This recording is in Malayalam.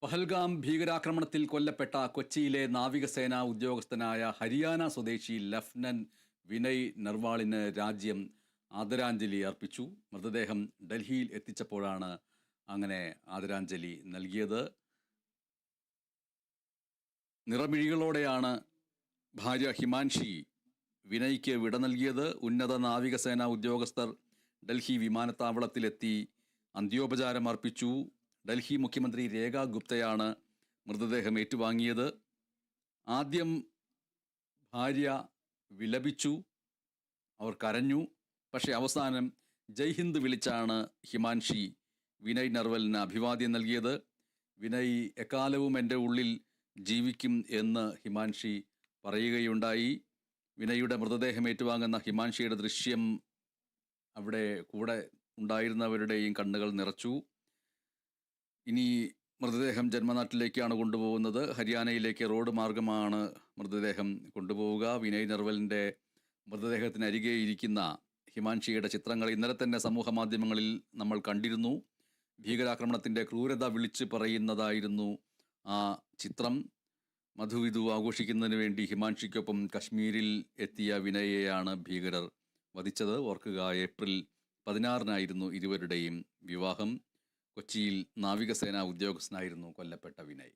പഹൽഗാം ഭീകരാക്രമണത്തിൽ കൊല്ലപ്പെട്ട കൊച്ചിയിലെ നാവികസേനാ ഉദ്യോഗസ്ഥനായ ഹരിയാന സ്വദേശി ലഫ്റ്റനന്റ് വിനയ് നർവാളിന് രാജ്യം ആദരാഞ്ജലി അർപ്പിച്ചു. മൃതദേഹം ഡൽഹിയിൽ എത്തിച്ചപ്പോഴാണ് അങ്ങനെ ആദരാഞ്ജലി നൽകിയത്. നിറമിഴികളോടെയാണ് ഭാര്യ ഹിമാൻഷി വിനയ്ക്ക് വിട നൽകിയത്. ഉന്നത നാവികസേനാ ഉദ്യോഗസ്ഥർ ഡൽഹി വിമാനത്താവളത്തിലെത്തി അന്ത്യോപചാരം അർപ്പിച്ചു. ഡൽഹി മുഖ്യമന്ത്രി രേഖ ഗുപ്തയാണ് മൃതദേഹം ഏറ്റുവാങ്ങിയത്. ആദ്യം ഭാര്യ വിലപിച്ചു, അവർ കരഞ്ഞു. പക്ഷേ അവസാനം ജയ് ഹിന്ദ് വിളിച്ചാണ് ഹിമാൻഷി വിനയ് നർവലിന് അഭിവാദ്യം നൽകിയത്. വിനയ് എക്കാലവും എൻ്റെ ഉള്ളിൽ ജീവിക്കും എന്ന് ഹിമാൻഷി പറയുകയുണ്ടായി. വിനയുടെ മൃതദേഹം ഏറ്റുവാങ്ങുന്ന ഹിമാൻഷിയുടെ ദൃശ്യം അവിടെ കൂടെ ഉണ്ടായിരുന്നവരുടെയും കണ്ണുകൾ നിറച്ചു. ഇനി മൃതദേഹം ജന്മനാട്ടിലേക്കാണ് കൊണ്ടുപോകുന്നത്. ഹരിയാനയിലേക്ക് റോഡ് മാർഗമാണ് മൃതദേഹം കൊണ്ടുപോവുക. വിനയ് നർവലിൻ്റെ മൃതദേഹത്തിനരികെ ഇരിക്കുന്ന ഹിമാൻഷിയുടെ ചിത്രങ്ങൾ ഇന്നലെ തന്നെ സമൂഹ മാധ്യമങ്ങളിൽ നമ്മൾ കണ്ടിരുന്നു. ഭീകരാക്രമണത്തിൻ്റെ ക്രൂരത വിളിച്ച് പറയുന്നതായിരുന്നു ആ ചിത്രം. മധുവിധു ആഘോഷിക്കുന്നതിന് വേണ്ടി ഹിമാൻഷിക്കൊപ്പം കശ്മീരിൽ എത്തിയ വിനയെയാണ് ഭീകരർ വധിച്ചത്. ഓർക്കുക, ഏപ്രിൽ 16 ഇരുവരുടെയും വിവാഹം. കൊച്ചിയിൽ നാവികസേനാ ഉദ്യോഗസ്ഥനായിരുന്നു കൊല്ലപ്പെട്ട വിനയ്.